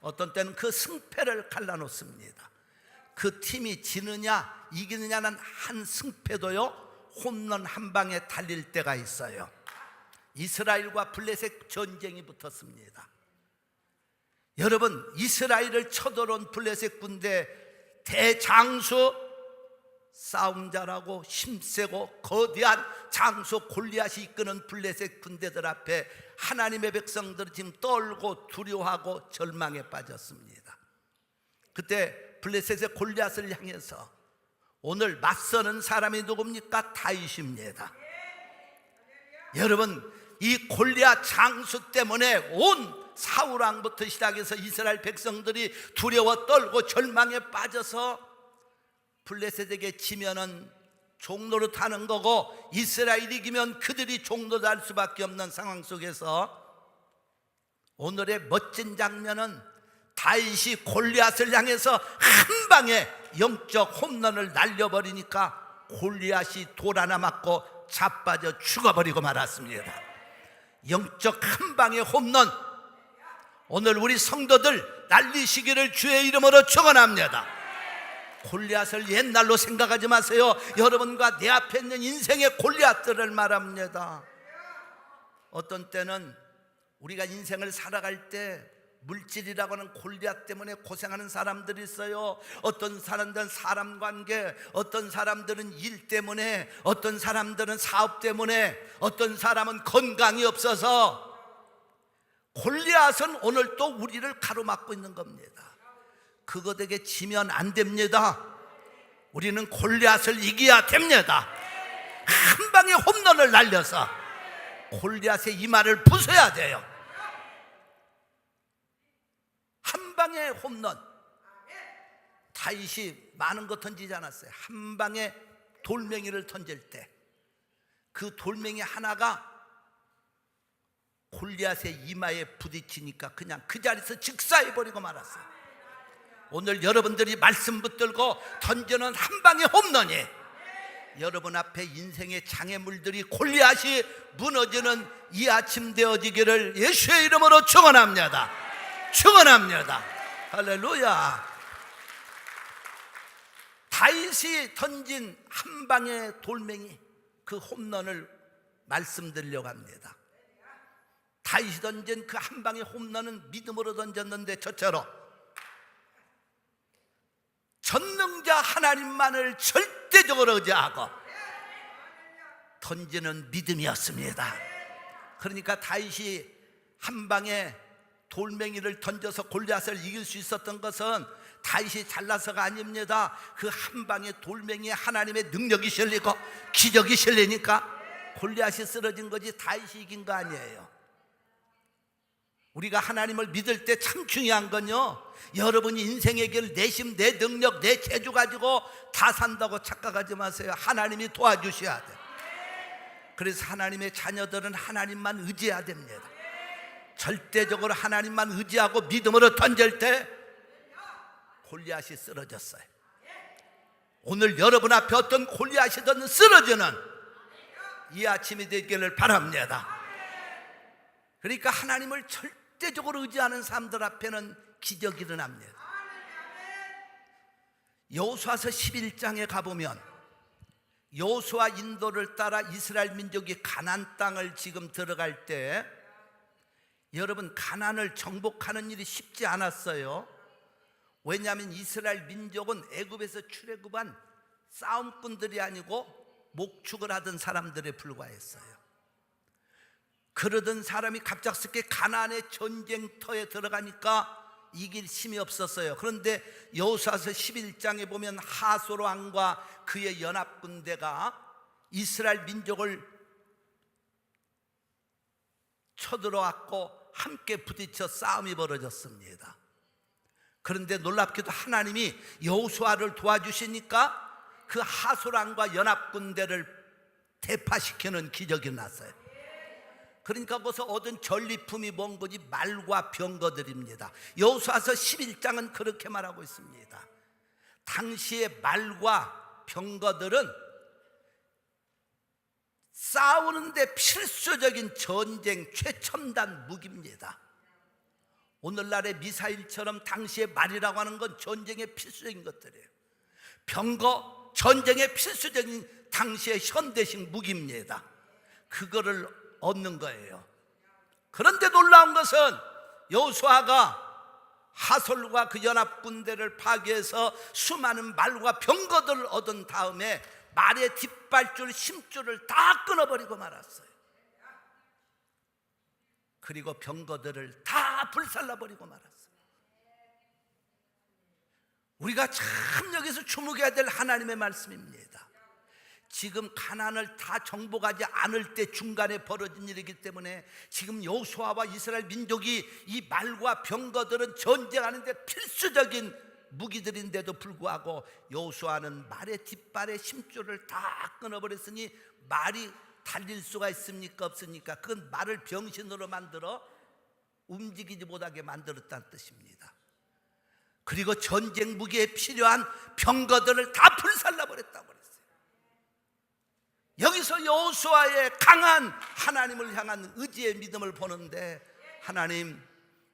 어떤 때는 그 승패를 갈라놓습니다. 그 팀이 지느냐 이기느냐는 한 승패도요 홈런 한 방에 달릴 때가 있어요. 이스라엘과 블레셋 전쟁이 붙었습니다. 여러분, 이스라엘을 쳐들어온 블레셋 군대 대장수, 싸움 잘하고 힘세고 거대한 장수 골리앗이 이끄는 블레셋 군대들 앞에 하나님의 백성들이 지금 떨고 두려워하고 절망에 빠졌습니다. 그때 블레셋의 골리앗을 향해서 오늘 맞서는 사람이 누굽니까? 다윗입니다. 여러분, 이 골리앗 장수 때문에 온 사울 왕부터 시작해서 이스라엘 백성들이 두려워 떨고 절망에 빠져서 블레셋에게 지면은 종로로 타는 거고 이스라엘이 이기면 그들이 종로로 할 수밖에 없는 상황 속에서 오늘의 멋진 장면은 다윗이 골리앗을 향해서 한 방에 영적 홈런을 날려버리니까 골리앗이 돌 하나 맞고 자빠져 죽어버리고 말았습니다. 영적 한 방의 홈런, 오늘 우리 성도들 날리시기를 주의 이름으로 축원합니다. 골리앗을 옛날로 생각하지 마세요. 여러분과 내 앞에 있는 인생의 골리앗들을 말합니다. 어떤 때는 우리가 인생을 살아갈 때 물질이라고 하는 골리앗 때문에 고생하는 사람들이 있어요. 어떤 사람들은 사람 관계, 어떤 사람들은 일 때문에, 어떤 사람들은 사업 때문에, 어떤 사람은 건강이 없어서. 골리앗은 오늘 또 우리를 가로막고 있는 겁니다. 그것에게 지면 안 됩니다. 우리는 골리앗을 이겨야 됩니다. 한 방에 홈런을 날려서 골리앗의 이마를 부숴야 돼요. 한 방에 홈런. 다윗이 많은 거 던지지 않았어요. 한 방에 돌멩이를 던질 때 그 돌멩이 하나가 골리앗의 이마에 부딪히니까 그냥 그 자리에서 즉사해버리고 말았어요. 오늘 여러분들이 말씀 붙들고 던지는 한 방의 홈런이 여러분 앞에 인생의 장애물들이 골리앗이 무너지는 이 아침 되어지기를 예수의 이름으로 축원합니다. 축원합니다. 할렐루야. 다윗이 던진 한 방의 돌멩이, 그 홈런을 말씀드리려고 합니다. 다윗이 던진 그 한 방의 홈런은 믿음으로 던졌는데 저처럼 전능자 하나님만을 절대적으로 의지하고 던지는 믿음이었습니다. 그러니까 다윗이 한 방에 돌멩이를 던져서 골리앗을 이길 수 있었던 것은 다윗이 잘나서가 아닙니다. 그 한 방에 돌멩이에 하나님의 능력이 실리고 기적이 실리니까 골리앗이 쓰러진 거지 다윗이 이긴 거 아니에요. 우리가 하나님을 믿을 때 참 중요한 건요, 여러분이 인생의 길, 내 힘, 내 능력, 내 재주 가지고 다 산다고 착각하지 마세요. 하나님이 도와주셔야 돼요. 그래서 하나님의 자녀들은 하나님만 의지해야 됩니다. 절대적으로 하나님만 의지하고 믿음으로 던질 때 골리앗이 쓰러졌어요. 오늘 여러분 앞에 어떤 골리앗이든 쓰러지는 이 아침이 되기를 바랍니다. 그러니까 하나님을 절대적으로 의지하는 사람들 앞에는 기적이 일어납니다. 여호수아서 11장에 가보면 여호수아 인도를 따라 이스라엘 민족이 가나안 땅을 지금 들어갈 때 여러분, 가나안을 정복하는 일이 쉽지 않았어요. 왜냐하면 이스라엘 민족은 애굽에서 출애굽한 싸움꾼들이 아니고 목축을 하던 사람들에 불과했어요. 그러던 사람이 갑작스럽게 가나안의 전쟁터에 들어가니까 이길 힘이 없었어요. 그런데 여호수아서 11장에 보면 하솔 왕과 그의 연합군대가 이스라엘 민족을 쳐들어왔고 함께 부딪혀 싸움이 벌어졌습니다. 그런데 놀랍게도 하나님이 여호수아를 도와주시니까 그 하솔 왕과 연합군대를 대파시키는 기적이 났어요. 그러니까 거기서 얻은 전리품이 뭔 거지? 말과 병거들입니다. 여호수아서 11장은 그렇게 말하고 있습니다. 당시의 말과 병거들은 싸우는데 필수적인 전쟁 최첨단 무기입니다. 오늘날의 미사일처럼 당시의 말이라고 하는 건 전쟁의 필수적인 것들이에요. 병거, 전쟁의 필수적인 당시의 현대식 무기입니다. 그거를 얻는 거예요. 그런데 놀라운 것은 여호수아가 하솔과 그 연합군대를 파괴해서 수많은 말과 병거들을 얻은 다음에 말의 뒷발줄, 심줄을 다 끊어버리고 말았어요. 그리고 병거들을 다 불살라버리고 말았어요. 우리가 참 여기서 주목해야 될 하나님의 말씀입니다. 지금 가나안을 다 정복하지 않을 때 중간에 벌어진 일이기 때문에 지금 여호수아와 이스라엘 민족이 이 말과 병거들은 전쟁하는데 필수적인 무기들인데도 불구하고 여호수아는 말의 뒷발의 심줄을 다 끊어버렸으니 말이 달릴 수가 있습니까? 없습니까? 그건 말을 병신으로 만들어 움직이지 못하게 만들었다는 뜻입니다. 그리고 전쟁 무기에 필요한 병거들을 다 불살라버렸다고 그랬어요. 여기서 여호수아의 강한 하나님을 향한 의지의 믿음을 보는데, 하나님,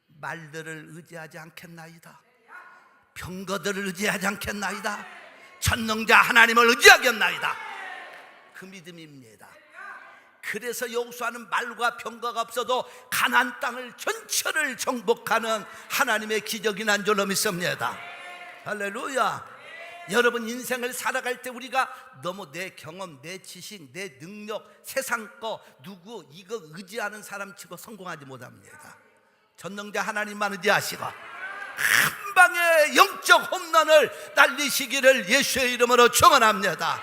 말들을 의지하지 않겠나이다, 병거들을 의지하지 않겠나이다, 전능자 하나님을 의지하겠나이다, 그 믿음입니다. 그래서 여호수아는 말과 병거가 없어도 가나안 땅을 전체를 정복하는 하나님의 기적이 난 줄로 믿습니다. 할렐루야. 여러분, 인생을 살아갈 때 우리가 너무 내 경험, 내 지식, 내 능력, 세상 거, 누구 이거 의지하는 사람 치고 성공하지 못합니다. 전능자 하나님만 의지하시고 한 방에 영적 홈런을 날리시기를 예수의 이름으로 축원합니다.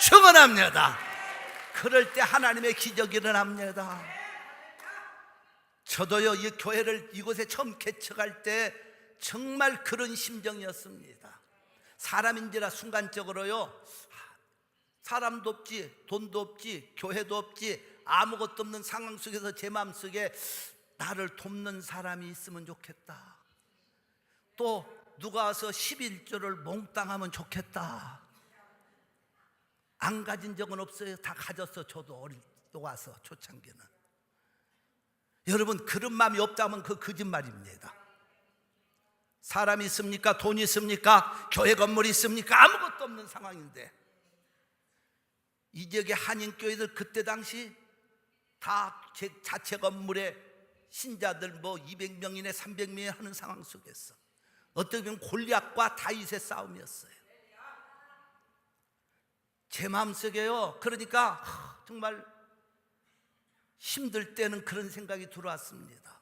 축원합니다. 그럴 때 하나님의 기적이 일어납니다. 저도요, 이 교회를 이곳에 처음 개척할 때 정말 그런 심정이었습니다. 사람인지라 순간적으로요, 사람도 없지, 돈도 없지, 교회도 없지, 아무것도 없는 상황 속에서 제 마음속에 나를 돕는 사람이 있으면 좋겠다, 또 누가 와서 11조를 몽땅하면 좋겠다. 안 가진 적은 없어요. 다 가졌어. 저도 어릴 때 와서 초창기는. 여러분, 그런 마음이 없다면 그 거짓말입니다. 사람이 있습니까? 돈이 있습니까? 교회 건물이 있습니까? 아무것도 없는 상황인데, 이 지역의 한인교회들 그때 당시 다 자체 건물에 신자들 뭐 200명이네 300명이 하는 상황 속에서 어떻게 보면 골리앗과 다윗의 싸움이었어요. 제 마음속에요, 그러니까 정말 힘들 때는 그런 생각이 들어왔습니다.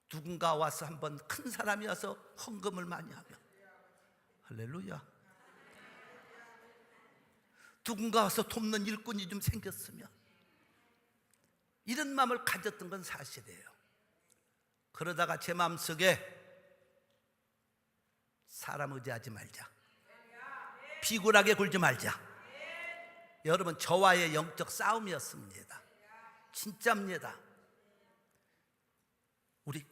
누군가 와서 한번 큰 사람이 와서 헌금을 많이 하면, 할렐루야, 누군가 와서 돕는 일꾼이 좀 생겼으면, 이런 마음을 가졌던 건 사실이에요. 그러다가 제 마음속에 사람 의지하지 말자, 비굴하게 굴지 말자. 여러분, 저와의 영적 싸움이었습니다. 진짜입니다. 우리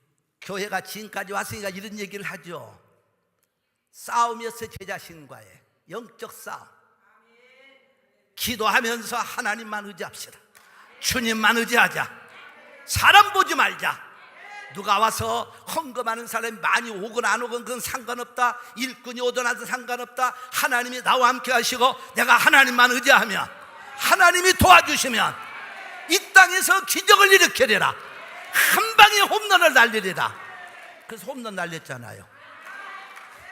교회가 지금까지 왔으니까 이런 얘기를 하죠. 싸움이었어요. 제 자신과의 영적 싸움. 기도하면서 하나님만 의지합시다. 주님만 의지하자. 사람 보지 말자. 누가 와서 헌금하는 사람이 많이 오건 안 오건 그건 상관없다. 일꾼이 오든 하든 상관없다. 하나님이 나와 함께 하시고 내가 하나님만 의지하면, 하나님이 도와주시면 이 땅에서 기적을 일으키리라. 한 방에 홈런을 날리리라. 그래서 홈런 날렸잖아요.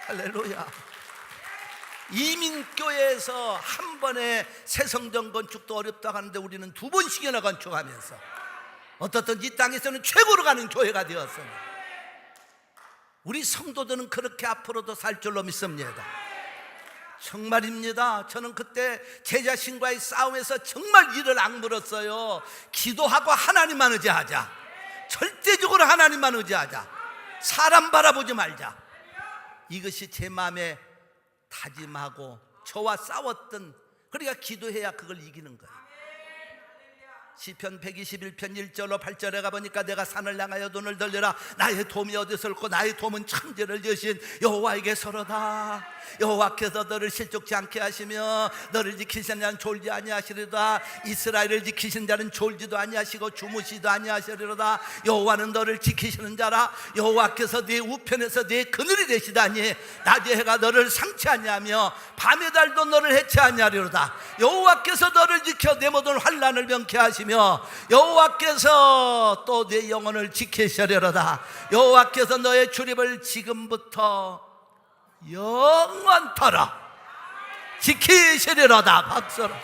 할렐루야. 이민교회에서 한 번에 새성전 건축도 어렵다고 하는데 우리는 2번씩이나 건축하면서 어떻든 이 땅에서는 최고로 가는 교회가 되었습니다. 우리 성도들은 그렇게 앞으로도 살 줄로 믿습니다. 정말입니다. 저는 그때 제 자신과의 싸움에서 정말 이를 악물었어요. 기도하고 하나님만 의지하자. 절대적으로 하나님만 의지하자. 사람 바라보지 말자. 이것이 제 마음에 다짐하고 저와 싸웠던, 그러니까 기도해야 그걸 이기는 거예요. 시편 121편 1절로 8절에 가보니까 내가 산을 향하여 눈을 돌려라. 나의 도움이 어디서 올고 나의 도움은 천지를 여신 여호와에게서로다. 여호와께서 너를 실족지 않게 하시며 너를 지키시는 자는 졸지 아니하시리로다. 이스라엘을 지키시는 자는 졸지도 아니하시고 주무시도 아니하시리로다. 여호와는 너를 지키시는 자라. 여호와께서 네 우편에서 네 그늘이 되시다니 낮의 해가 너를 상치 아니하며 밤의 달도 너를 해치 아니하리로다. 여호와께서 너를 지켜 내 모든 환난을 명케 하시며 여호와께서 또 내 영혼을 지키시리로다. 여호와께서 너의 출입을 지금부터 영원토록 지키시리로다. 박수로.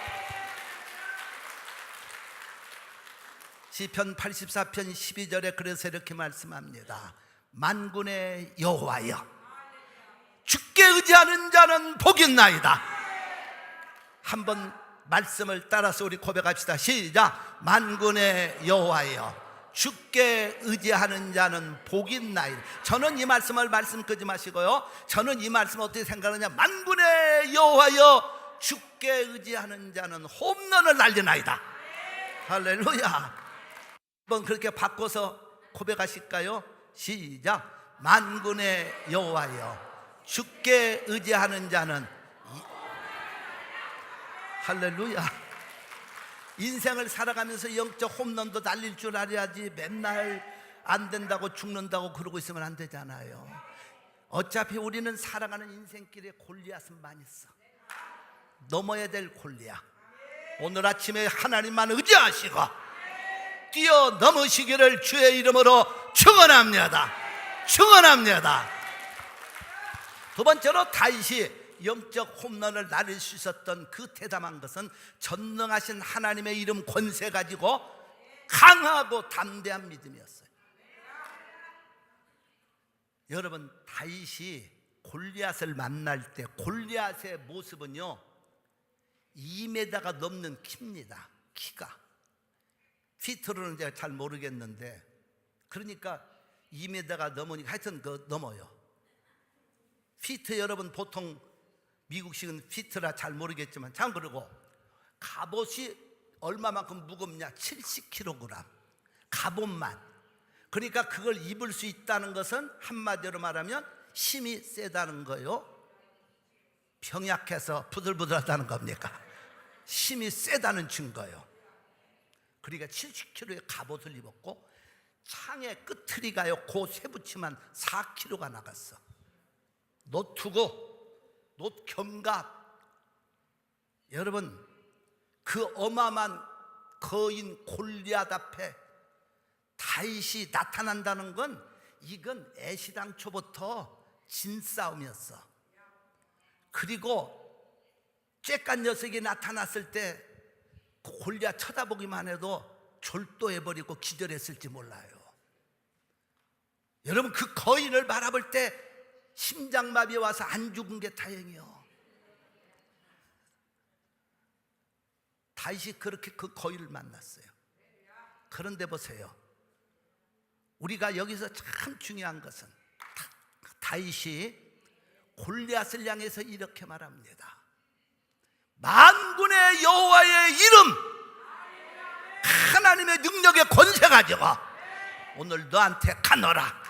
시편 84편 12절에 그래서 이렇게 말씀합니다. 만군의 여호와여, 주께 의지하는 자는 복이 있나이다. 한번 말씀을 따라서 우리 고백합시다. 시작. 만군의 여호와여, 주께 의지하는 자는 복이 있나이다. 저는 이 말씀을 말씀 끄지 마시고요, 저는 이 말씀을 어떻게 생각하느냐, 만군의 여호와여, 주께 의지하는 자는 홈런을 날리나이다. 할렐루야. 한번 그렇게 바꿔서 고백하실까요? 시작. 만군의 여호와여, 주께 의지하는 자는 할렐루야. 인생을 살아가면서 영적 홈런도 날릴 줄 알아야지 맨날 안 된다고 죽는다고 그러고 있으면 안 되잖아요. 어차피 우리는 살아가는 인생길에 골리앗은 많이 있어. 넘어야 될 골리앗. 오늘 아침에 하나님만 의지하시고 뛰어넘으시기를 주의 이름으로 축원합니다. 축원합니다. 두 번째로 다윗이 영적 홈런을 날릴 수 있었던 그 대담한 것은 전능하신 하나님의 이름 권세 가지고 강하고 담대한 믿음이었어요. 여러분, 다윗이 골리앗을 만날 때 골리앗의 모습은요 2m가 넘는 키입니다. 키가 피트로는 제가 잘 모르겠는데, 그러니까 2m가 넘으니까 하여튼 그 넘어요. 피트, 여러분 보통 미국식은 피트라 잘 모르겠지만, 참, 그리고 갑옷이 얼마만큼 무겁냐? 70kg. 갑옷만. 그러니까 그걸 입을 수 있다는 것은 한마디로 말하면 힘이 세다는 거예요. 병약해서 부들부들하다는 겁니까? 힘이 세다는 증거예요. 그러니까 70kg의 갑옷을 입었고 창의 끝트리가요, 그 쇠붙이만 4kg가 나갔어. 노트고 놋 견갑. 여러분, 그 어마어마한 거인 골리앗 앞에 다윗이 나타난다는 건 이건 애시당초부터 진싸움이었어. 그리고 쬐깐 녀석이 나타났을 때 그 골리앗 쳐다보기만 해도 졸도해버리고 기절했을지 몰라요. 여러분, 그 거인을 바라볼 때 심장마비 와서 안 죽은 게 다행이요. 다윗이 그렇게 그 거인을 만났어요. 그런데 보세요, 우리가 여기서 참 중요한 것은 다윗이 골리앗을 향해서 이렇게 말합니다. 만군의 여호와의 이름, 하나님의 능력의 권세 가지고 오늘 너한테 가노라.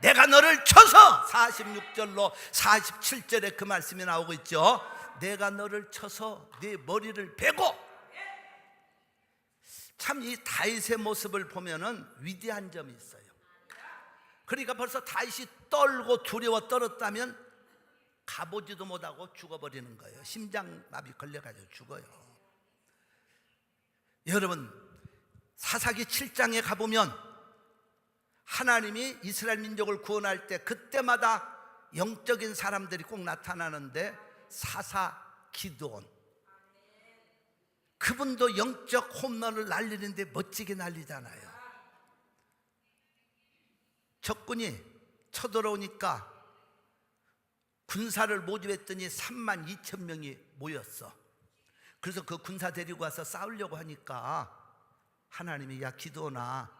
내가 너를 쳐서, 46절로 47절에 그 말씀이 나오고 있죠. 내가 너를 쳐서 네 머리를 베고. 참 이 다윗의 모습을 보면은 위대한 점이 있어요. 그러니까 벌써 다윗이 떨고 두려워 떨었다면 가보지도 못하고 죽어버리는 거예요. 심장마비 걸려가지고 죽어요. 여러분, 사사기 7장에 가보면 하나님이 이스라엘 민족을 구원할 때 그때마다 영적인 사람들이 꼭 나타나는데, 사사 기드온, 그분도 영적 홈런을 날리는데 멋지게 날리잖아요. 적군이 쳐들어오니까 군사를 모집했더니 32,000명이 모였어. 그래서 그 군사 데리고 와서 싸우려고 하니까 하나님이, 야 기드온아,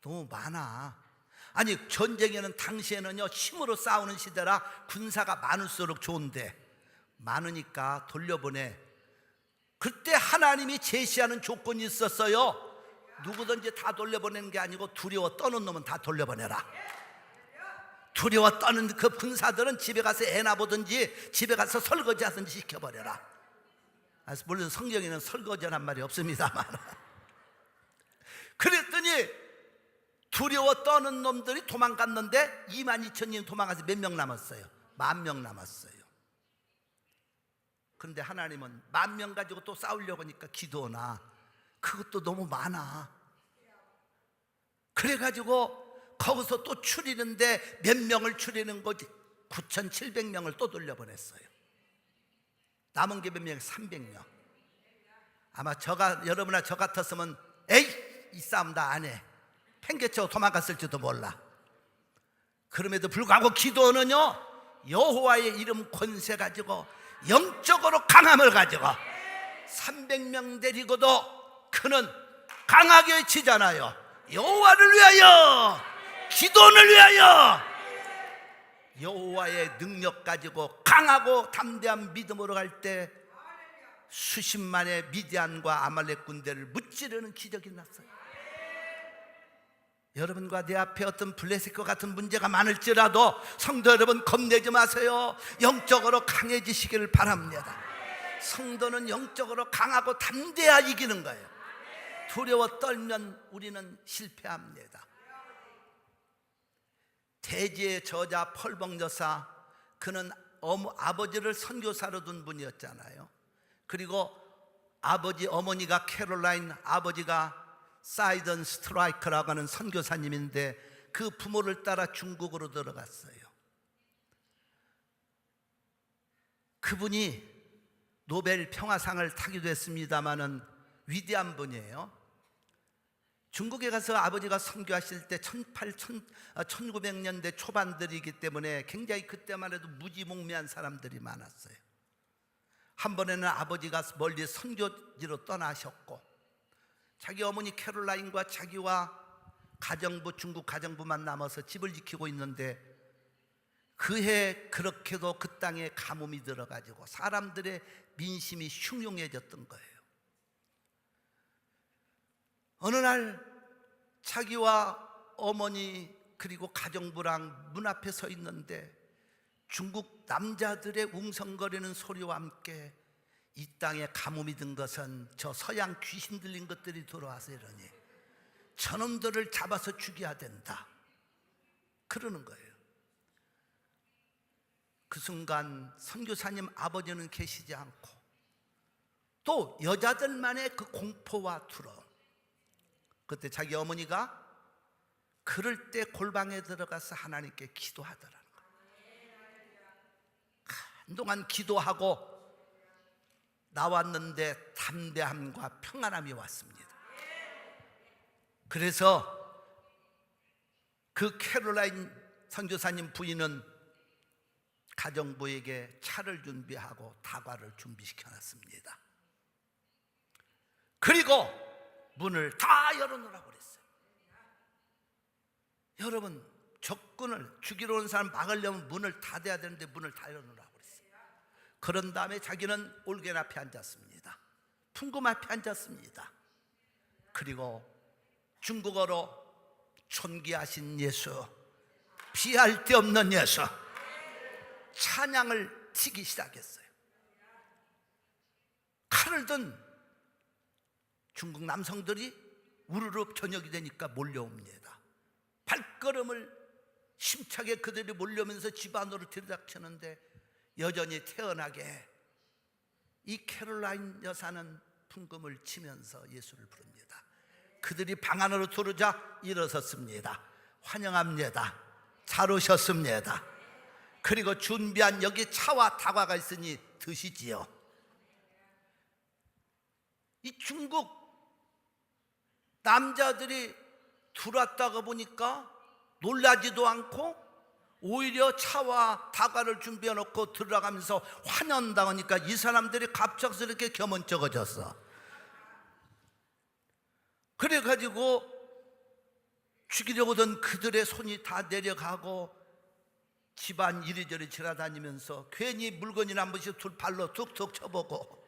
너무 많아. 아니, 전쟁에는 당시에는요 힘으로 싸우는 시대라 군사가 많을수록 좋은데 많으니까 돌려보내. 그때 하나님이 제시하는 조건이 있었어요. 누구든지 다 돌려보내는 게 아니고 두려워 떠는 놈은 다 돌려보내라. 두려워 떠는 그 군사들은 집에 가서 애나 보든지 집에 가서 설거지 하든지 시켜버려라. 물론 성경에는 설거지란 말이 없습니다만 그랬더니 두려워 떠는 놈들이 도망갔는데 22,000명 도망가서 몇 명 남았어요? 10,000명 남았어요. 그런데 하나님은 10,000명 가지고 또 싸우려고 하니까 기도나 그것도 너무 많아. 그래가지고 거기서 또 추리는데 몇 명을 추리는 거지? 9,700명을 또 돌려보냈어요. 남은 게 몇 명? 300명. 아마 여러분이나 저 같았으면 에이 이 싸움 다 안 해, 팽개쳐 도망갔을지도 몰라. 그럼에도 불구하고 기도는요, 여호와의 이름 권세 가지고 영적으로 강함을 가지고 300명 데리고도 그는 강하게 외치잖아요. 여호와를 위하여, 기도를 위하여. 여호와의 능력 가지고 강하고 담대한 믿음으로 갈 때 수십만의 미디안과 아말렉 군대를 무찌르는 기적이 났어요. 여러분과 내 앞에 어떤 블레셋과 같은 문제가 많을지라도 성도 여러분 겁내지 마세요. 영적으로 강해지시기를 바랍니다. 성도는 영적으로 강하고 담대해야 이기는 거예요. 두려워 떨면 우리는 실패합니다. 대지의 저자 펄벅 여사, 그는 아버지를 선교사로 둔 분이었잖아요. 그리고 어머니가 캐롤라인, 아버지가 사이던 스트라이커라고 하는 선교사님인데 그 부모를 따라 중국으로 들어갔어요. 그분이 노벨 평화상을 타기도 했습니다마는 위대한 분이에요. 중국에 가서 아버지가 선교하실 때 1900년대 초반들이기 때문에 굉장히 그때만 해도 무지몽매한 사람들이 많았어요. 한 번에는 아버지가 멀리 선교지로 떠나셨고 자기 어머니 캐롤라인과 자기와 가정부, 중국 가정부만 남아서 집을 지키고 있는데 그해 그렇게도 그 땅에 가뭄이 들어가지고 사람들의 민심이 흉흉해졌던 거예요. 어느 날 자기와 어머니 그리고 가정부랑 문 앞에 서 있는데 중국 남자들의 웅성거리는 소리와 함께 이 땅에 가뭄이 든 것은 저 서양 귀신 들린 것들이 들어와서 이러니 저놈들을 잡아서 죽여야 된다 그러는 거예요. 그 순간 선교사님 아버지는 계시지 않고 또 여자들만의 그 공포와 두려움, 그때 자기 어머니가 그럴 때 골방에 들어가서 하나님께 기도하더라는 거예요. 한동안 기도하고 나왔는데 담대함과 평안함이 왔습니다. 그래서 그 캐롤라인 선교사님 부인은 가정부에게 차를 준비하고 다과를 준비시켜 놨습니다. 그리고 문을 다 열어놓으라고 그랬어요. 여러분, 적군을 죽이러 온 사람 막으려면 문을 닫아야 되는데 문을 다 열어놓으라고 그랬어요. 그런 다음에 자기는 올겐 앞에 앉았습니다. 풍금 앞에 앉았습니다. 그리고 중국어로 존귀하신 예수, 비할 데 없는 예수 찬양을 치기 시작했어요. 칼을 든 중국 남성들이 우르르 저녁이 되니까 몰려옵니다. 발걸음을 힘차게 그들이 몰려오면서 집 안으로 들이닥치는데 여전히 태연하게 이 캐롤라인 여사는 풍금을 치면서 예수를 부릅니다. 그들이 방 안으로 들어오자 일어섰습니다. 환영합니다. 잘 오셨습니다. 그리고 준비한 여기 차와 다과가 있으니 드시지요. 이 중국 남자들이 들어왔다가 보니까 놀라지도 않고 오히려 차와 다과를 준비해 놓고 들어가면서 환영당하니까 이 사람들이 갑작스럽게 겸언쩍어졌어. 그래가지고 죽이려고던 그들의 손이 다 내려가고 집안 이리저리 지나다니면서 괜히 물건이나 한 번씩 둘 발로 툭툭 쳐보고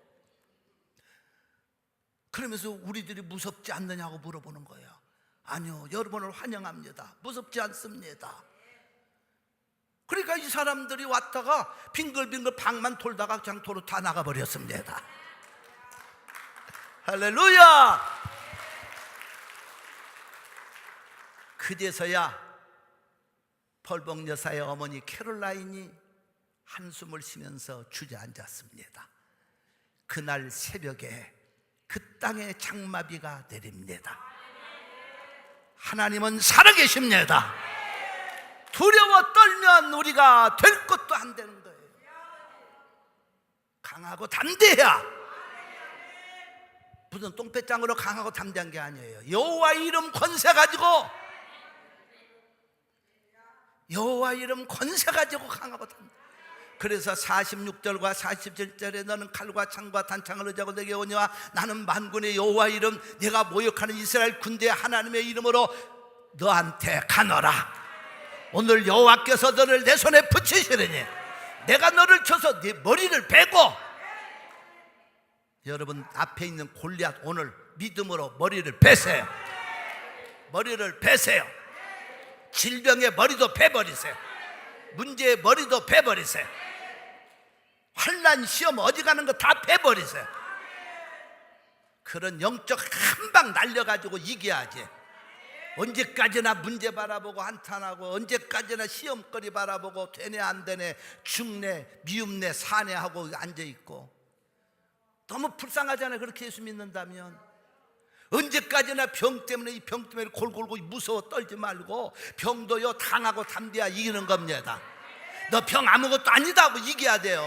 그러면서 우리들이 무섭지 않느냐고 물어보는 거예요. 아니요, 여러분을 환영합니다. 무섭지 않습니다. 그러니까 이 사람들이 왔다가 빙글빙글 방만 돌다가 그냥 도로 다 나가버렸습니다. 할렐루야. 그제서야 벌복 여사의 어머니 캐롤라인이 한숨을 쉬면서 주저앉았습니다. 그날 새벽에 그 땅에 장마비가 내립니다. 하나님은 살아계십니다. 두려워 떨면 우리가 될 것도 안 되는 거예요. 강하고 담대해야. 무슨 똥배짱으로 강하고 담대한 게 아니에요. 여호와 이름 권세 가지고, 여호와 이름 권세 가지고 강하고 담대. 그래서 46절과 47절에 너는 칼과 창과 단창을 의지하고 내게 오니와 나는 만군의 여호와 이름 내가 모욕하는 이스라엘 군대 하나님의 이름으로 너한테 가노라. 오늘 여호와께서 너를 내 손에 붙이시리니 내가 너를 쳐서 네 머리를 베고. 여러분 앞에 있는 골리앗 오늘 믿음으로 머리를 베세요. 머리를 베세요. 질병의 머리도 베버리세요. 문제의 머리도 베버리세요. 환난 시험 어디 가는 거 다 베버리세요. 그런 영적 한 방 날려가지고 이겨야지. 언제까지나 문제 바라보고 한탄하고, 언제까지나 시험거리 바라보고 되네 안 되네 죽네 미움네 사네 하고 앉아있고, 너무 불쌍하잖아요. 그렇게 예수 믿는다면 언제까지나 병 때문에, 이 병 때문에 골골고 무서워 떨지 말고, 병도요 당하고 담대야 이기는 겁니다. 너 병 아무것도 아니다 하고 이겨야 돼요.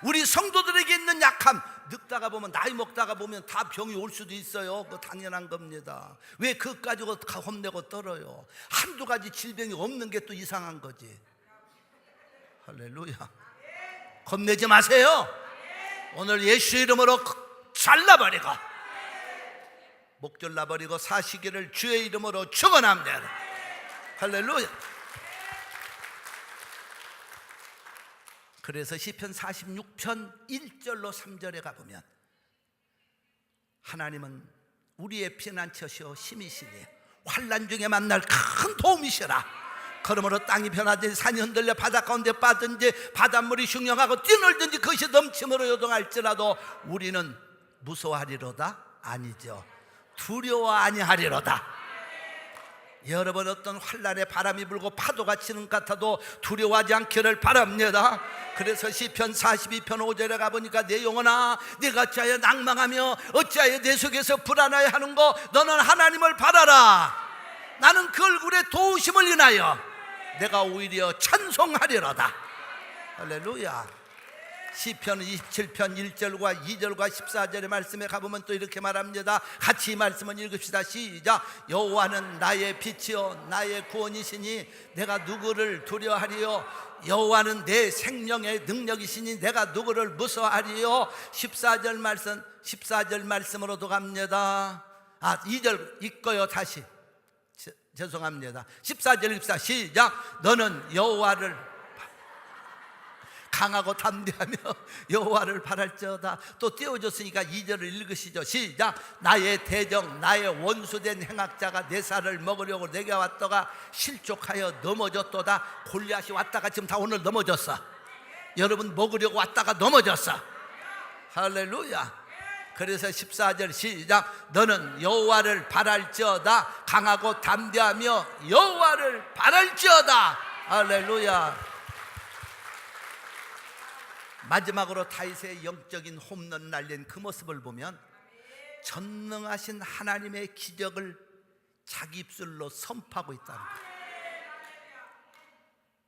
우리 성도들에게 있는 약함, 늙다가 보면, 나이 먹다가 보면 다 병이 올 수도 있어요. 그거 당연한 겁니다. 왜 그것 가지고 혼내고 떨어요? 한두 가지 질병이 없는 게 또 이상한 거지. 할렐루야. 겁내지 마세요. 오늘 예수 이름으로 잘라버리고 목 졸라버리고 사시기를 주의 이름으로 축원합니다. 할렐루야. 그래서 시편 46편 1절로 3절에 가보면 하나님은 우리의 피난처시오 힘이시니 환난 중에 만날 큰 도움이시라. 그러므로 땅이 변하든지 산이 흔들려 바다 가운데 빠든지 바닷물이 흉령하고 뛰놀든지 그것이 넘침으로 요동할지라도 우리는 무서워하리로다? 아니죠. 두려워 아니하리로다. 여러분 어떤 환난의 바람이 불고 파도가 치는 것 같아도 두려워하지 않기를 바랍니다. 그래서 시편 42편 5절에 가보니까 내 영혼아 내가 어찌하여 낭망하며 어찌하여 내 속에서 불안하여 하는고 너는 하나님을 바라라. 나는 그 얼굴에 도우심을 인하여 내가 오히려 찬송하리로다. 할렐루야. 시편 27편 1절과 2절과 14절의 말씀에 가보면 또 이렇게 말합니다. 같이 이 말씀을 읽읍시다. 시작. 여호와는 나의 빛이요 나의 구원이시니 내가 누구를 두려워하리요. 여호와는 내 생명의 능력이시니 내가 누구를 무서워하리요. 14절 말씀으로도 갑니다. 2절 읽어요. 다시 죄송합니다. 14절 읽읍시다. 시작. 너는 여호와를 강하고 담대하며 여호와를 바랄지어다. 또 띄워줬으니까 2절을 읽으시죠. 시작. 나의 대적 나의 원수된 행악자가 내 살을 먹으려고 내게 왔다가 실족하여 넘어졌도다. 골리앗이 왔다가 지금 다 오늘 넘어졌어. 여러분 먹으려고 왔다가 넘어졌어. 할렐루야. 그래서 14절 시작. 너는 여호와를 바랄지어다. 강하고 담대하며 여호와를 바랄지어다. 할렐루야. 마지막으로 다윗의 영적인 홈런 날린 그 모습을 보면 전능하신 하나님의 기적을 자기 입술로 선포하고 있다는 거예요.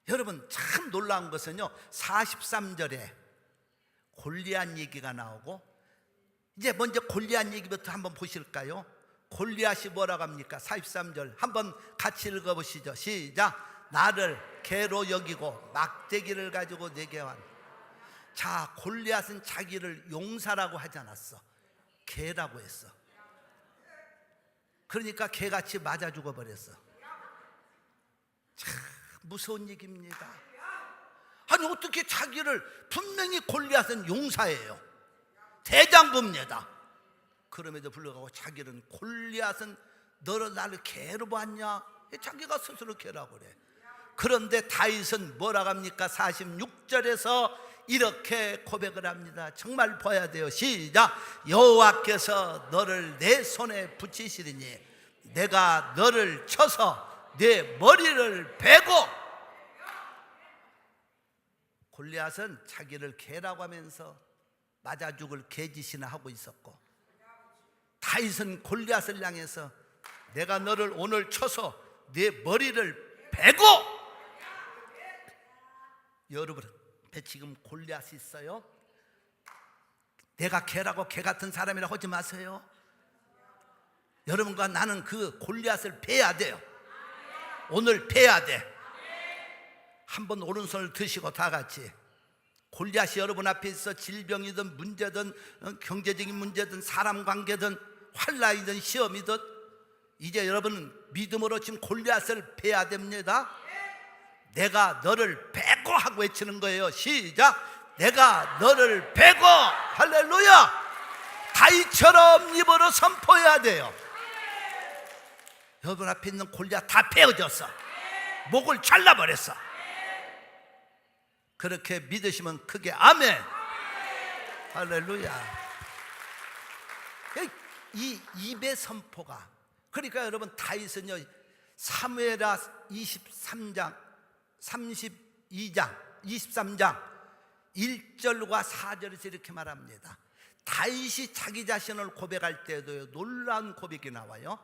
여러분 참 놀라운 것은요 43절에 골리앗 얘기가 나오고, 이제 먼저 골리앗 얘기부터 한번 보실까요? 골리앗이 뭐라고 합니까? 43절 한번 같이 읽어보시죠. 시작. 나를 개로 여기고 막대기를 가지고 내게 왔. 자, 골리앗은 자기를 용사라고 하지 않았어. 개라고 했어. 그러니까 개같이 맞아 죽어버렸어. 참 무서운 얘기입니다. 아니 어떻게 자기를, 분명히 골리앗은 용사예요. 대장부입니다. 그럼에도 불구하고 자기는, 골리앗은 너를 나를 개로 봤냐? 자기가 스스로 개라고 그래. 그런데 다윗은 뭐라고 합니까? 46절에서 이렇게 고백을 합니다. 정말 봐야 돼요. 시작. 여호와께서 너를 내 손에 붙이시리니 내가 너를 쳐서 내 머리를 베고. 골리앗은 자기를 개라고 하면서 맞아 죽을 개짓이나 하고 있었고, 다윗은 골리앗을 향해서 내가 너를 오늘 쳐서 내 머리를 베고. 여러분 앞에 지금 골리앗이 있어요. 내가 개라고 개 같은 사람이라 하지 마세요. 여러분과 나는 그 골리앗을 베야 돼요. 오늘 베야 돼. 한번 오른손을 드시고 다 같이. 골리앗이 여러분 앞에 있어 질병이든 문제든 경제적인 문제든 사람 관계든 환난이든 시험이든 이제 여러분은 믿음으로 지금 골리앗을 베야 됩니다. 내가 너를 베고 하고 외치는 거예요. 시작. 내가 너를 베고. 할렐루야. 다윗처럼 입으로 선포해야 돼요. 여러분 앞에 있는 골리앗 다 베어졌어. 목을 잘라버렸어. 그렇게 믿으시면 크게 아멘. 할렐루야. 이 입의 선포가, 그러니까 여러분 다윗은요 사무엘하 23장 23장 1절과 4절에서 이렇게 말합니다. 다윗이 자기 자신을 고백할 때도 놀라운 고백이 나와요.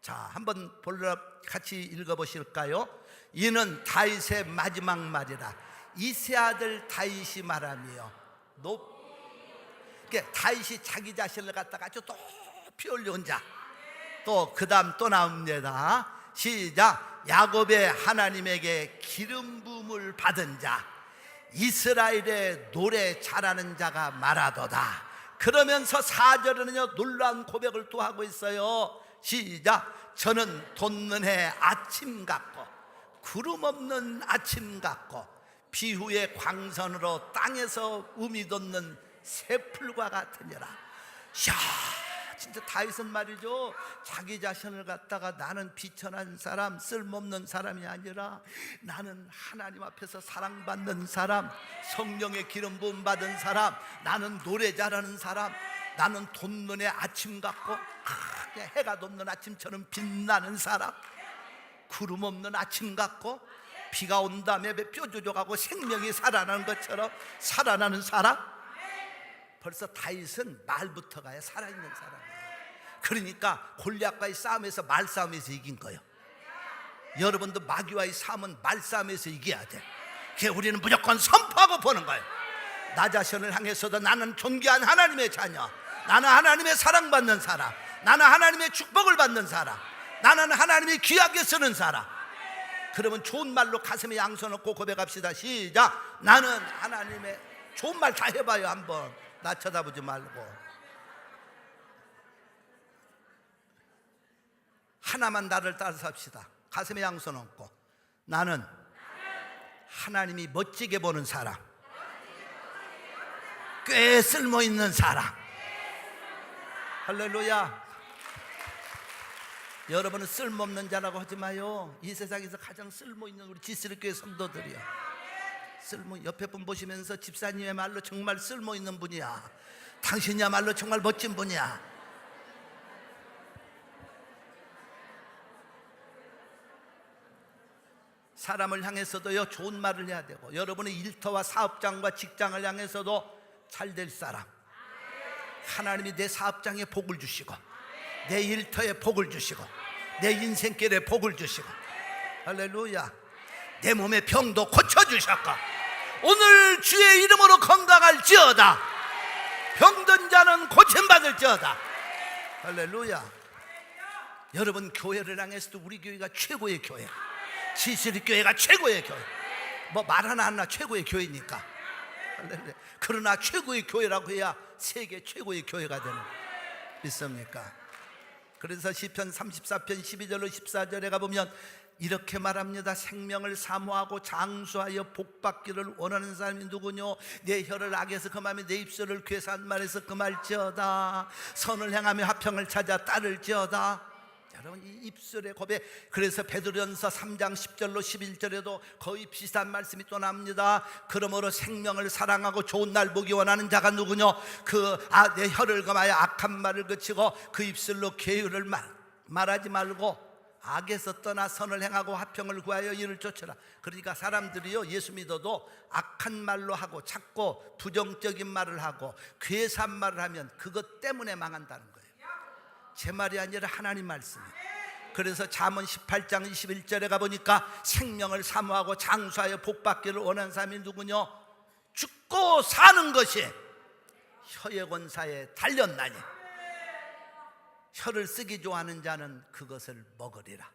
자, 한번 같이 읽어보실까요? 이는 다윗의 마지막 말이라. 이세 아들 다윗이 말하며 그러니까 다윗이 자기 자신을 갖다가 아주 높이 올려온 자. 또 그 다음 또 나옵니다. 시작. 야곱의 하나님에게 기름 부음을 받은 자, 이스라엘의 노래 잘하는 자가 말하도다. 그러면서 4절에는요 놀라운 고백을 또 하고 있어요. 시작. 저는 돋는 해 아침 같고 구름 없는 아침 같고 비후의 광선으로 땅에서 음이 돋는 새풀과 같으니라. 이야, 진짜 다윗은 말이죠, 자기 자신을 갖다가 나는 비천한 사람, 쓸모없는 사람이 아니라 나는 하나님 앞에서 사랑받는 사람, 성령의 기름 부음 받은 사람, 나는 노래 잘하는 사람, 나는 돋는 해 아침 같고 해가 돋는 아침처럼 빛나는 사람, 구름 없는 아침 같고 비가 온 다음에 뾰족하고 생명이 살아나는 것처럼 살아나는 사람. 벌써 다윗은 말부터가 살아있는 사람이에요. 그러니까 골리앗과의 싸움에서 말싸움에서 이긴 거예요. 여러분도 마귀와의 싸움은 말싸움에서 이겨야 돼. 그게 우리는 무조건 선포하고 보는 거예요. 나 자신을 향해서도 나는 존귀한 하나님의 자녀, 나는 하나님의 사랑받는 사람, 나는 하나님의 축복을 받는 사람, 나는 하나님이 귀하게 쓰는 사람. 그러면 좋은 말로 가슴에 양손 얹고 고백합시다. 시작. 나는 하나님의, 좋은 말 다 해봐요. 한번 나 쳐다보지 말고. 하나만 나를 따라서 합시다. 가슴에 양손 얹고 나는 하나님이 멋지게 보는 사람, 꽤 쓸모있는 사람. 할렐루야. 여러분은 쓸모없는 자라고 하지 마요. 이 세상에서 가장 쓸모있는 우리 지스리교회 성도들이요. 옆에 분 보시면서 집사님의 말로 정말 쓸모있는 분이야, 당신이야말로 정말 멋진 분이야. 사람을 향해서도요 좋은 말을 해야 되고, 여러분의 일터와 사업장과 직장을 향해서도 잘 될 사람, 하나님이 내 사업장에 복을 주시고 내 일터에 복을 주시고 내 인생길에 복을 주시고, 할렐루야. 내 몸의 병도 고쳐주셨고 오늘 주의 이름으로 건강할지어다. 병든 자는 고침받을지어다. 할렐루야. 여러분 교회를 향해서도 우리 교회가 최고의 교회, 지스리 교회가 최고의 교회. 뭐 말 하나 최고의 교회니까. 할렐루야. 그러나 최고의 교회라고 해야 세계 최고의 교회가 되는, 믿습니까? 그래서 시편 34편 12절로 14절에 가보면 이렇게 말합니다. 생명을 사모하고 장수하여 복받기를 원하는 사람이 누구뇨? 내 혀를 악에서 금하며 내 입술을 괴사한 말에서 금할지어다. 선을 행하며 화평을 찾아 따를지어다. 여러분, 이 입술의 고백. 그래서 베드로전서 3장 10절로 11절에도 거의 비슷한 말씀이 또 납니다. 그러므로 생명을 사랑하고 좋은 날 보기 원하는 자가 누구뇨? 내 혀를 금하여 악한 말을 그치고 그 입술로 계율을 말하지 말고 악에서 떠나 선을 행하고 화평을 구하여 이를 쫓으라. 그러니까 사람들이요, 예수 믿어도 악한 말로 하고 자꾸 부정적인 말을 하고 괴사한 말을 하면 그것 때문에 망한다는 거예요. 제 말이 아니라 하나님 말씀이에요. 그래서 잠언 18장 21절에 가보니까 생명을 사모하고 장수하여 복받기를 원하는 사람이 누구뇨? 죽고 사는 것이 혀의 권사에 달렸나니 혀를 쓰기 좋아하는 자는 그것을 먹으리라.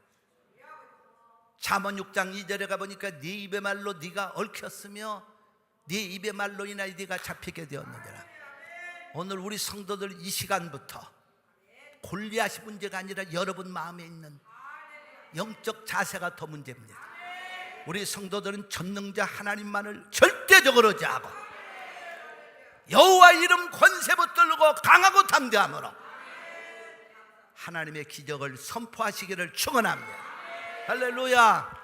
잠언 6장 2절에 가보니까 네 입의 말로 네가 얽혔으며 네 입의 말로 인하여 네가 잡히게 되었느니라. 오늘 우리 성도들 이 시간부터 골리앗이 문제가 아니라 여러분 마음에 있는 영적 자세가 더 문제입니다. 우리 성도들은 전능자 하나님만을 절대적으로 의지하고 여호와 이름 권세 붙들고 강하고 담대함으로 하나님의 기적을 선포하시기를 축원합니다. 할렐루야.